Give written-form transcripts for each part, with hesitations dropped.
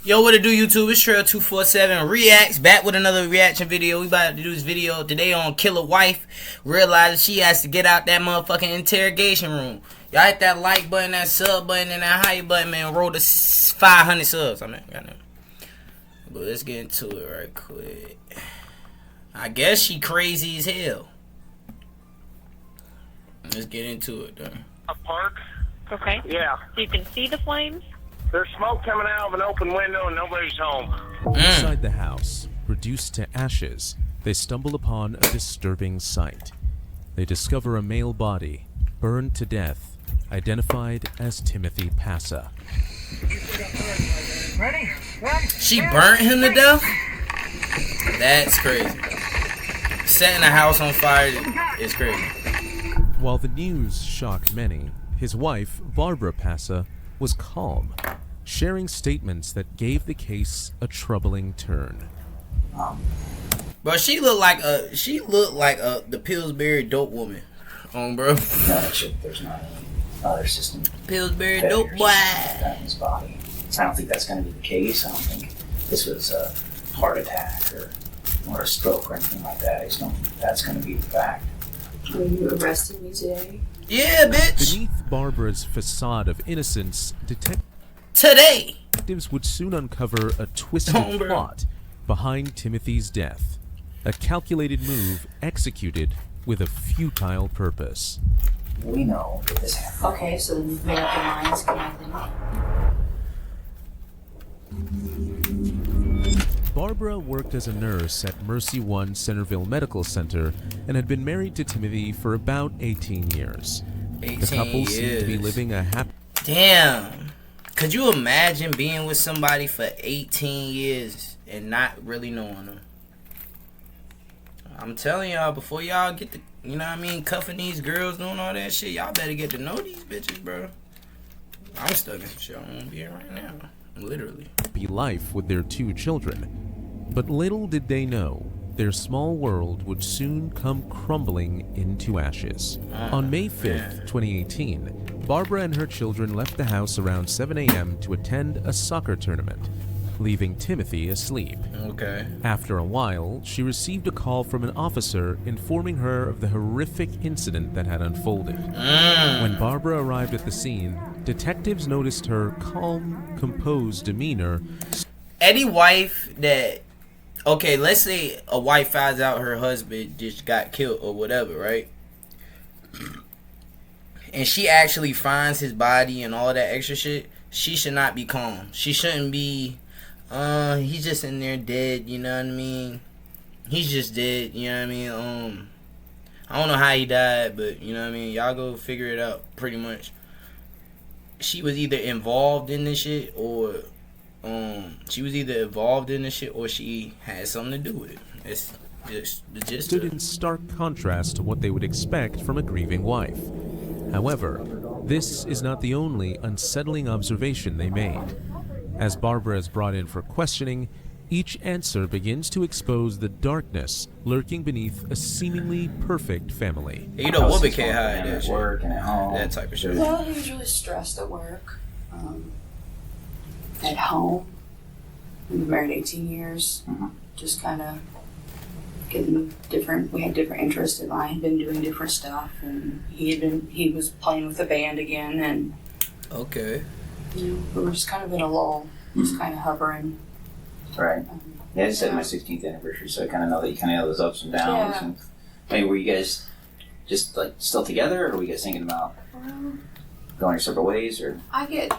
Yo, what it do, YouTube? It's Trail247 Reacts, back with another reaction video. We about to do this video today on Killer Wife. Realizes she has to get out that motherfucking interrogation room. Y'all hit that like button, that sub button, and that hype button, man. Roll to 500 subs. I mean, but let's get into it right quick. I guess she crazy as hell. Let's get into it, though. A park? Okay. Yeah. So you can see the flames? There's smoke coming out of an open window and nobody's home. Inside the house, reduced to ashes, they stumble upon a disturbing sight. They discover a male body, burned to death, identified as Timothy Passa. She burnt him to death? That's crazy. Setting a house on fire is crazy. While the news shocked many, his wife, Barbara Passa, was calm, sharing statements that gave the case a troubling turn. Bro, she looked like the Pillsbury dope woman. Bro. No, actually, there's not any other system. Pillsbury dope boy. In his body. I don't think that's going to be the case. I don't think this was a heart attack or a stroke or anything like that. I just don't think that's going to be the fact. Are you arresting me today? Yeah, bitch. Beneath Barbara's facade of innocence, Today, detectives would soon uncover a twisted plot behind Timothy's death. A calculated move executed with a futile purpose. We know that this happened. Okay, so then you've made up your minds. Can I think? Barbara worked as a nurse at Mercy One Centerville Medical Center and had been married to Timothy for about 18 years. 18 the couple years. seemed to be living a happy... Damn. Could you imagine being with somebody for 18 years and not really knowing them? I'm telling y'all, before y'all get the, you know what I mean, cuffing these girls, doing all that shit, y'all better get to know these bitches, bro. I'm stuck in some shit I don't want to be in right now. Literally. Life with their 2 children. But little did they know, their small world would soon come crumbling into ashes. On May 5th, 2018, Barbara and her children left the house around 7 a.m. to attend a soccer tournament, leaving Timothy asleep. Okay. After a while, she received a call from an officer informing her of the horrific incident that had unfolded. When Barbara arrived at the scene, detectives noticed her calm, composed demeanor. Any wife that, okay, let's say a wife finds out her husband just got killed or whatever, right? And she actually finds his body and all that extra shit, she should not be calm. She shouldn't be, he's just in there dead, you know what I mean? He's just dead, you know what I mean? I don't know how he died, but, you know what I mean? Y'all go figure it out, pretty much. She was either involved in this shit or she had something to do with it. It's just the gist. Stood in stark contrast to what they would expect from a grieving wife. However, this is not the only unsettling observation they made. As Barbara is brought in for questioning, each answer begins to expose the darkness lurking beneath a seemingly perfect family. You know, woman can't hide that shit. Work and at home. That type of shit. Well, he was really stressed at work. At home. We've been married 18 years. Just kind of getting different. We had different interests. And I had been doing different stuff, and he was playing with the band again, and okay. You know, we were just kind of in a lull, just kind of hovering. Right. Yeah, I just had my 16th anniversary, so I kind of know that you kind of have those ups and downs. Yeah. And, I mean, were you guys just like still together, or were you guys thinking about going your separate ways, or? I get.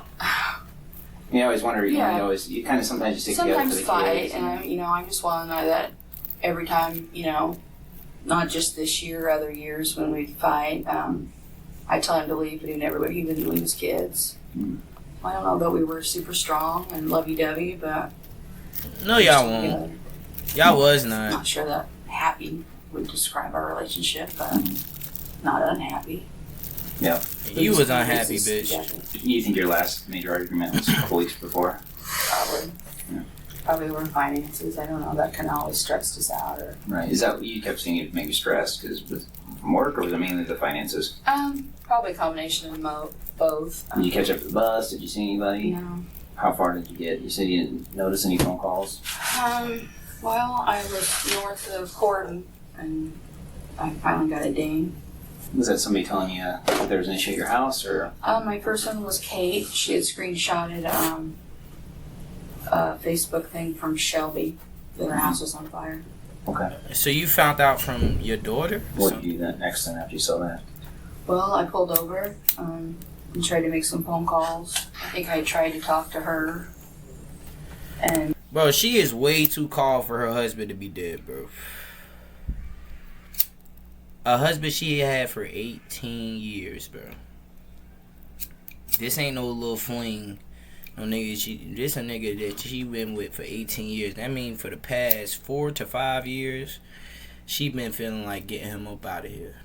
You always wonder. You kind of sometimes you stick together for the fight, kids. and I just want to know that every time, you know, not just this year, other years when we fight, I tell him to leave, but he didn't leave his kids. I don't know that we were super strong and lovey-dovey, but no, y'all won't. Y'all was not. I'm not sure that happy would describe our relationship, but not unhappy. Yeah. You was unhappy, bitch. You think your last major argument was a couple weeks before? Probably. Yeah. Probably were finances. I don't know. That kind of always stressed us out. Or right. Is that what you kept saying? It made you stressed because from work, or was it mainly the finances? Probably a combination of both. Did you catch up to the bus? Did you see anybody? No. How far did you get? You said you didn't notice any phone calls? Well, I was north of Corden, and I finally got a ding. Was that somebody telling you that there was an issue at your house, or? My first one was Kate. She had screenshotted a Facebook thing from Shelby that her house was on fire. Okay. So you found out from your daughter? What did you do that next then after you saw that? Well, I pulled over and tried to make some phone calls. I think I tried to talk to her. And Bro, she is way too calm for her husband to be dead, bro. A husband she had for 18 years, bro. This ain't no little fling. No nigga, this a nigga that she been with for 18 years. That mean for the past 4 to 5 years, she been feeling like getting him up out of here.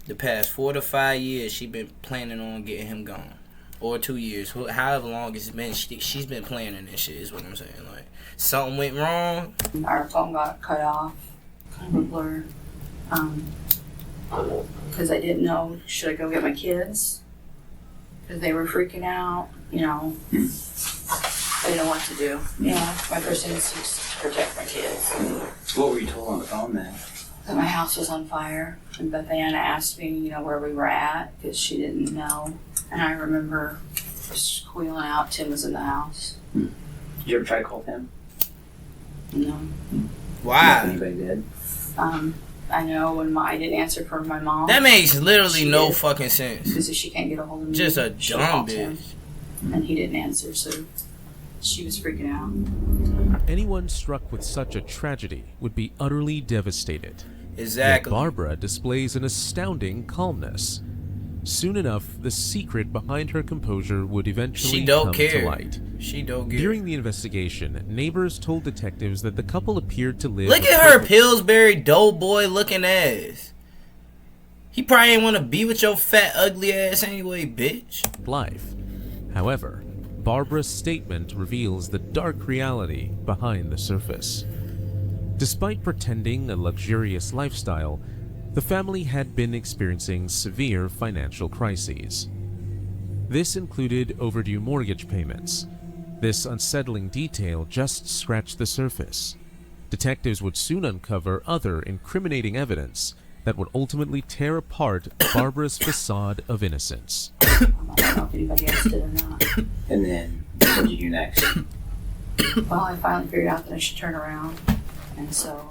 The past 4 to 5 years, she been planning on getting him gone. Or 2 years, however long it's been, she's been planning this shit, is what I'm saying. Like, something went wrong. our phone got cut off, kind of a blur. Because I didn't know, should I go get my kids? Because they were freaking out, you know. I didn't know what to do. You know, my first instinct is to protect my kids. What were you told on the phone then? That my house was on fire, and Beth Ann asked me, you know, where we were at, because she didn't know. And I remember squealing out, Tim was in the house. Did you ever try to call him? No. Why? Anybody did? I know when I didn't answer for my mom. That makes literally She no did. fucking sense. Because if she can't get a hold of me, Just a she'll dumb call Tim. bitch. And he didn't answer, so she was freaking out. Anyone struck with such a tragedy would be utterly devastated. Exactly. Yet Barbara displays an astounding calmness. Soon enough, the secret behind her composure would eventually She don't come care. to light. She don't care. During the investigation, neighbors told detectives that the couple appeared to live Look a at her perfect Pillsbury doughboy looking ass. He probably ain't want to be with your fat, ugly ass anyway, bitch. life. However, Barbara's statement reveals the dark reality behind the surface. Despite pretending a luxurious lifestyle, the family had been experiencing severe financial crises. This included overdue mortgage payments. This unsettling detail just scratched the surface. Detectives would soon uncover other incriminating evidence that would ultimately tear apart Barbara's facade of innocence. I don't know if anybody else did or not. And then, what did you do next? Well, I finally figured out that I should turn around, and so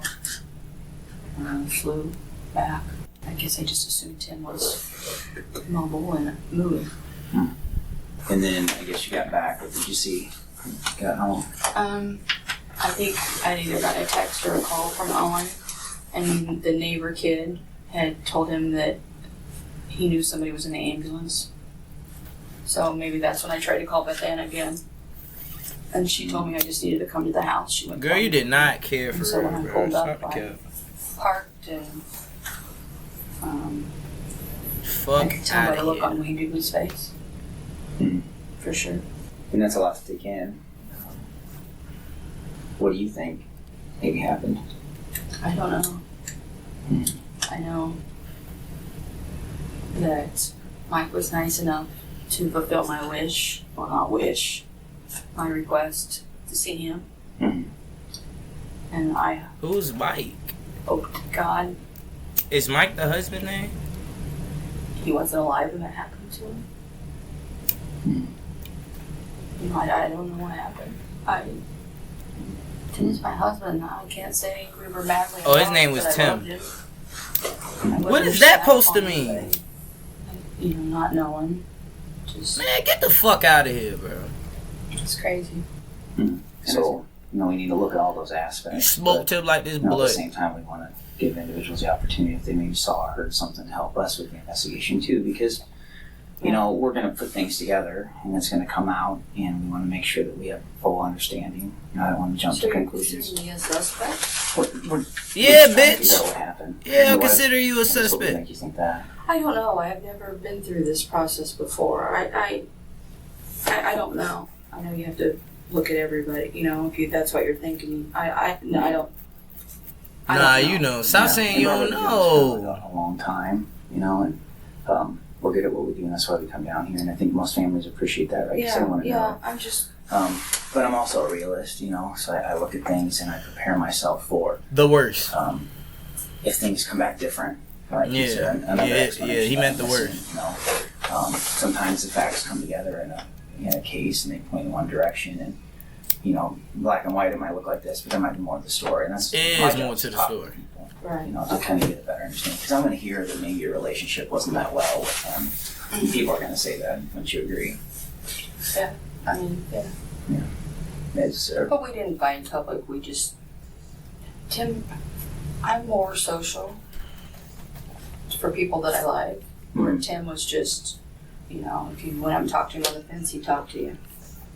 I flew back. I guess I just assumed Tim was mobile and moving. And then, I guess you got back. What did you see? You got home. I think I either got a text or a call from Owen, and the neighbor kid had told him that he knew somebody was in the ambulance. So maybe that's when I tried to call Beth Ann again. And she told me I just needed to come to the house. She went Girl, you did not care for And so her, when I bro. pulled up, Stop the I cap. parked and I Fuck could tell by out the of look here. on Wayne Dugan's face. For sure. And that's a lot to take in. What do you think maybe happened? I don't know. I know that Mike was nice enough to fulfill my wish, well not wish, my request to see him. Mhm. And I Who's Mike? hoped to God Is Mike the husband name? he wasn't alive when that happened to him. You know, I don't know what happened. Tim's my husband. I can't say we were madly in Oh, his love, name was but I Tim. loved him. I What wouldn't is wish that upon supposed to mean? anybody. You know, not knowing. Just, Man, get the fuck out of here, bro. it's crazy. So, we need to look at all those aspects. You smoked him like this At the blood. same time, we want to give individuals the opportunity if they maybe saw or heard something to help us with the investigation too, because we're going to put things together and it's going to come out, and we want to make sure that we have full understanding. I don't want to jump So to you're conclusions. considering me a suspect? We're Yeah, just trying to figure bitch. out what happened. Yeah, I'll What- consider you a what's what would suspect. make you think that? I don't know. I have never been through this process before. I don't know. I know you have to look at everybody. You know, if that's what you're thinking. I don't. I don't Nah, know. you know. Stop saying you don't Been know. a long time, and we're we're good at what we do, and that's why we come down here. And I think most families appreciate that, right? 'Cause they Yeah, want to yeah. know. I'm just. But I'm also a realist, you know. So I look at things and I prepare myself for The worst. if things come back different. Like you Yeah, said, another yeah, explanation he meant the missing, worst. You know, sometimes the facts come together in a case and they point in one direction, and you know, black and white it might look like this, but there might be more to the story, and that's It my is job more to the talk story. people, Right. you know, to kind of get a better understanding. Because I'm going to hear that maybe your relationship wasn't that well with him. People are going to say that. Wouldn't you agree? Yeah. I mean, yeah. But we didn't fight in public. We just. Tim, I'm more social for people that I like. Where Tim was just, you know, if you went up and talked to him on the fence, he'd talk to you.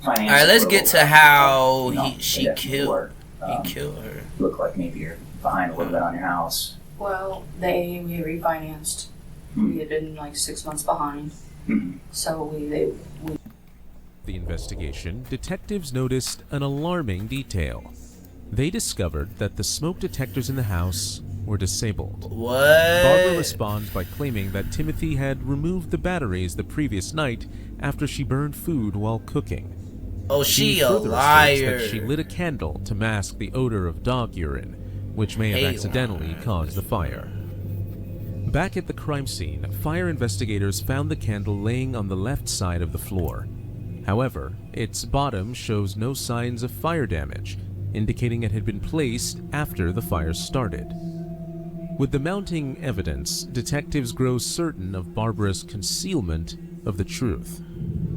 All right, let's get to how she killed. He killed her. Look like maybe you're behind a little bit on your house. Well, we refinanced. We had been like 6 months behind. So The investigation, detectives noticed an alarming detail. They discovered that the smoke detectors in the house were disabled. What? Barbara responds by claiming that Timothy had removed the batteries the previous night after she burned food while cooking. Oh, she a further asserts liar. that she lit a candle to mask the odor of dog urine, which may have accidentally caused the fire. Back at the crime scene, fire investigators found the candle laying on the left side of the floor. However, its bottom shows no signs of fire damage, indicating it had been placed after the fire started. With the mounting evidence, detectives grow certain of Barbara's concealment of the truth.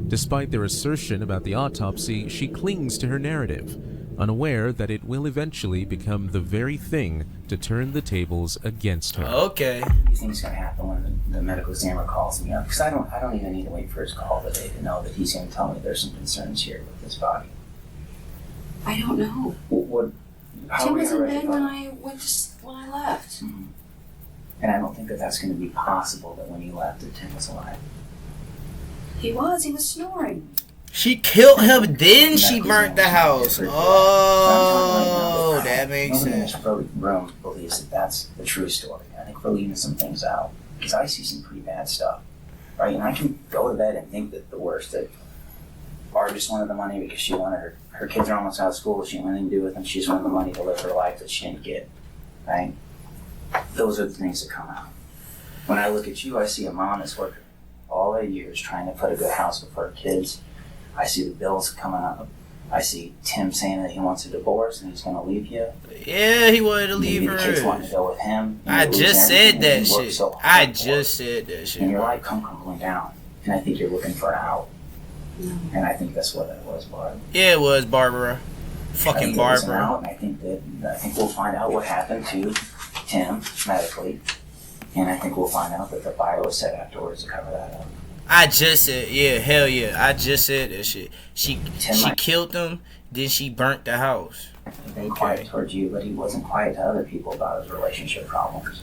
Despite their assertion about the autopsy, she clings to her narrative, unaware that it will eventually become the very thing to turn the tables against her. Okay. What do you think is going to happen when the medical examiner calls me up? Because I don't even need to wait for his call today to know that he's going to tell me there's some concerns here with his body. I don't know. How Tim are we was gonna in bed rectify when I left. And I don't think that that's going to be possible that when you left that Tim was alive. He was snoring. She killed him, then she burnt the house. Oh, that makes Nobody in sense. this room believes that that's the true story. I think we're leaving some things out because I see some pretty bad stuff, right? And I can go to bed and think that the worst, that Barb just wanted the money because she wanted her kids are almost out of school, she wanted anything to do with them, she just wanted the money to live her life that she didn't get, right? Those are the things that come out. When I look at you, I see a mom that's worked all her years trying to put a good house before her kids. I see the bills coming up. I see Tim saying that he wants a divorce and he's going to leave you. Yeah, he wanted to leave Maybe the kids her. wanting to go with him. I just said that shit. shit. So I hard for just it. said that And shit. your life come crumbling down. And I think you're looking for an out. And I think that's what that was, Barb. Yeah, it was Barbara. I Fucking think it was an Barbara. out, and I think we'll find out what happened to Tim medically. And I think we'll find out that the fire was set afterwards to cover that up. I just said, yeah, hell yeah. I just said that shit. She Tim, killed him, then she burnt the house. He'd been quiet towards you, but he wasn't quiet to other people about his relationship problems.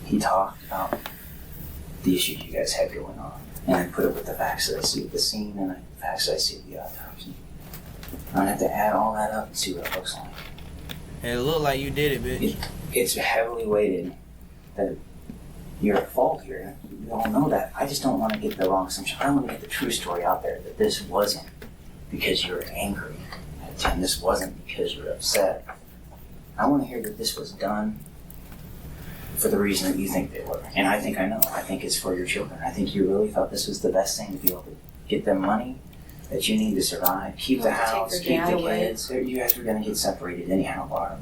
He talked about the issues you guys had going on, and I put it with the facts that I see at the scene and the facts that I see at the autopsy. I have to add all that up and see what it looks like. It looked like you did it, bitch. It's heavily weighted that you're at fault here. We all know that. I just don't want to get the wrong assumption. I want to get the true story out there that this wasn't because you were angry at Tim. This wasn't because you were upset. I want to hear that this was done for the reason that you think they were. And I think I know. I think it's for your children. I think you really thought this was the best thing to be able to get them money that you need to survive, keep the house, keep the kids. You guys were going to get separated anyhow, Barb.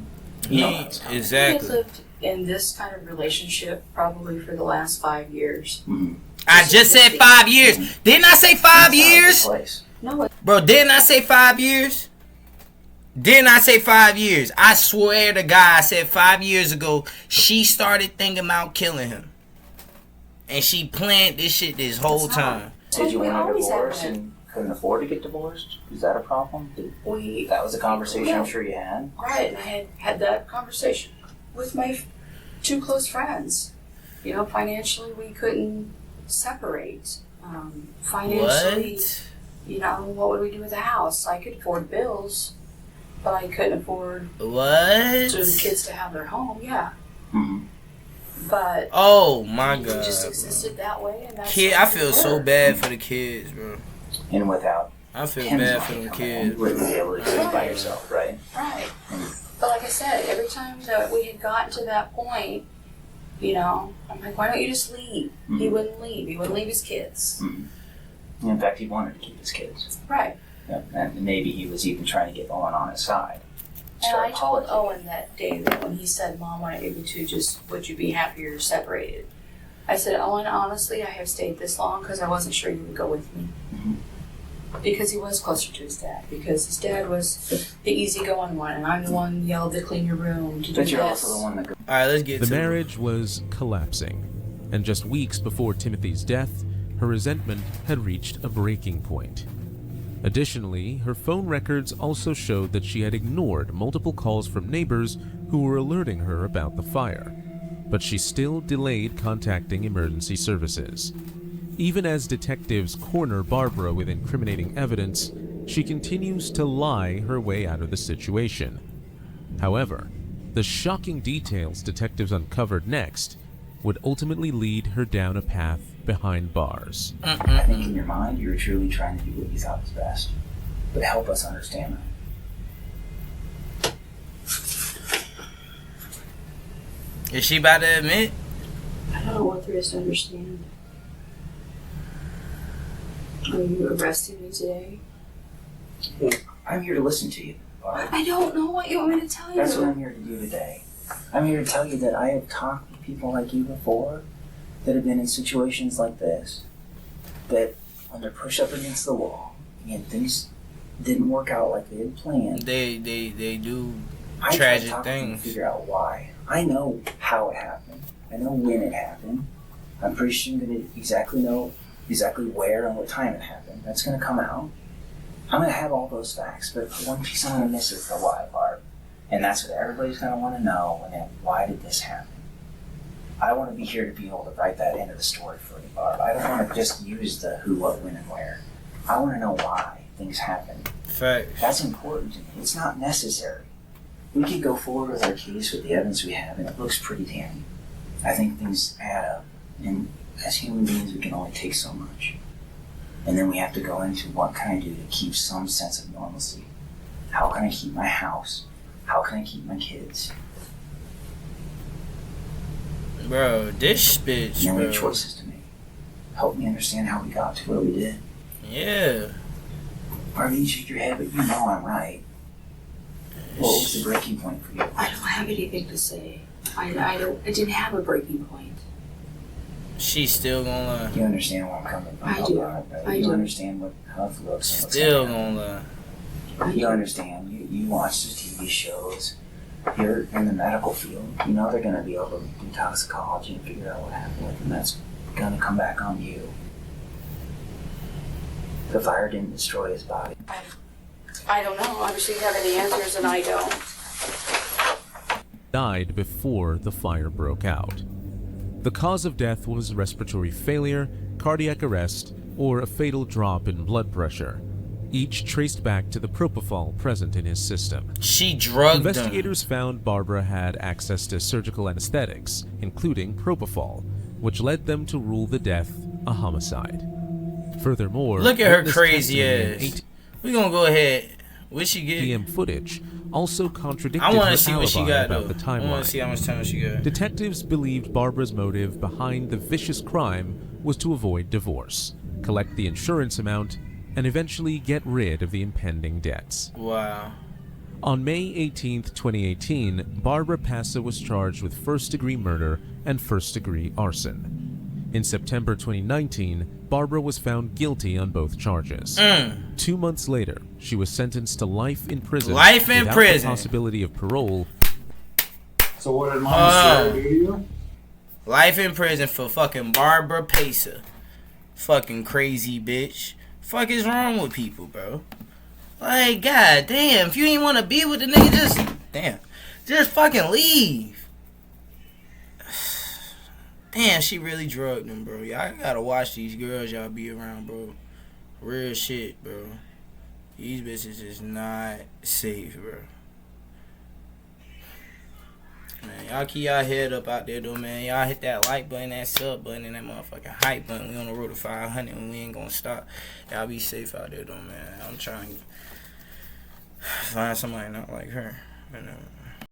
You know that was coming. We Exactly. lived in this kind of relationship probably for the last 5 years. I just said 5 years. Didn't I say 5 years? Place. No, Bro, didn't I say 5 years? Didn't I say 5 years? I swear to God, I said 5 years ago, she started thinking about killing him. And she planned this shit this whole time. Did you we want a always have divorce been. and couldn't afford to get divorced? Is that a problem? That was a conversation I'm sure you had. Right, and I had that conversation with my 2 close friends. You know, financially we couldn't separate. Financially, What? you know, what would we do with the house? I could afford bills, but I couldn't afford What? for the kids to have their home. Yeah, Mm-hmm. But Oh my you god, just bro. existed that way, and that's Kid, how I you feel so were. bad for the kids, bro. And without I feel him bad for coming them in, kids. you wouldn't be able to do it by yourself, right? Right. But like I said, every time that we had gotten to that point, you know, I'm like, why don't you just leave? He wouldn't leave. He wouldn't leave his kids. In fact, he wanted to keep his kids. Right. Yeah, and maybe he was even trying to get Owen on his side. And I told politicking. Owen that day that when he said, Mom, why don't you two just, would you be happier separated? I said, Owen, honestly, I have stayed this long because I wasn't sure you would go with me. Because he was closer to his dad. Because his dad was the easygoing one, and I'm the one who yelled to clean your room, to do But you're this. also the one that goes. All right, let's get The to marriage was collapsing, and just weeks before Timothy's death, her resentment had reached a breaking point. Additionally, her phone records also showed that she had ignored multiple calls from neighbors who were alerting her about the fire, but she still delayed contacting emergency services. Even as detectives corner Barbara with incriminating evidence, she continues to lie her way out of the situation. However, the shocking details detectives uncovered next would ultimately lead her down a path behind bars. I think in your mind, you were truly trying to do what you thought was best. But help us understand that. Is she about to admit? I don't know what there is to understand. Are you arresting me today? I'm here to listen to you, Barb. I don't know what you want me to tell you. That's what I'm here to do today. I'm here to tell you that I have talked with people like you before that have been in situations like this, that when they're pushed up against the wall and things didn't work out like they had planned, They do I try to tragic talk to them and things. figure out why. I know how it happened. I know when it happened. I'm pretty sure that I exactly know exactly where and what time it happened. That's going to come out. I'm going to have all those facts, but one piece I'm going to miss is the why part. And that's what everybody's going to want to know. And then, why did this happen? I want to be here to be able to write that into the story for you, Barb. I don't want to just use the who, what, when, and where. I want to know why things happen. Fact. That's important to me. It's not necessary. We could go forward with our case with the evidence we have, and it looks pretty damning. I think things add up. And as human beings, we can only take so much. And then we have to go into what can I do to keep some sense of normalcy? How can I keep my house? How can I keep my kids? Bro, this bitch, And then we have bro. choices to make. Help me understand how we got to where we did. Yeah. Barbie, you shake your head, but you know I'm right. What was the breaking point for you? I don't have anything to say. I didn't have a breaking point. She's still gonna lie. You understand where I'm coming from? I do. Right? I You do. understand how it looks. And what's Still gonna gonna lie. happen. You understand. You watch the TV shows. You're in the medical field. You know they're going to be able to do toxicology and figure out what happened with them. That's going to come back on you. The fire didn't destroy his body. I don't know. Obviously, you have any answers, and I don't. Died before the fire broke out. The cause of death was respiratory failure, cardiac arrest, or a fatal drop in blood pressure, each traced back to the propofol present in his system. She drugged him. Investigators found Barbara had access to surgical anesthetics, including propofol, which led them to rule the death a homicide. Furthermore, Look at her witness crazy testimony in ass. We gonna go ahead. What she get? ATM footage also contradicted I want her to see what she alibi got about though. the I want timeline. to see how much time she got. Detectives believed Barbara's motive behind the vicious crime was to avoid divorce, collect the insurance amount, and eventually get rid of the impending debts. Wow. On May 18, 2018, Barbara Passa was charged with first-degree murder and first-degree arson. In September 2019, Barbara was found guilty on both charges. 2 months later, she was sentenced to life in prison Life in without prison. the possibility of parole. So what did Mama say to you? Life in prison for fucking Barbara Pesa. Fucking crazy bitch. Fuck is wrong with people, bro? Like, god damn, if you ain't want to be with the nigga, just fucking leave. Damn, she really drugged him, bro. Y'all gotta watch these girls y'all be around, bro. Real shit, bro. These bitches is not safe, bro. Man, y'all keep y'all head up out there, though, man. Y'all hit that like button, that sub button, and that motherfucking hype button. We on the road to 500, and we ain't gonna stop. Y'all be safe out there, though, man. I'm trying to find somebody not like her. You know.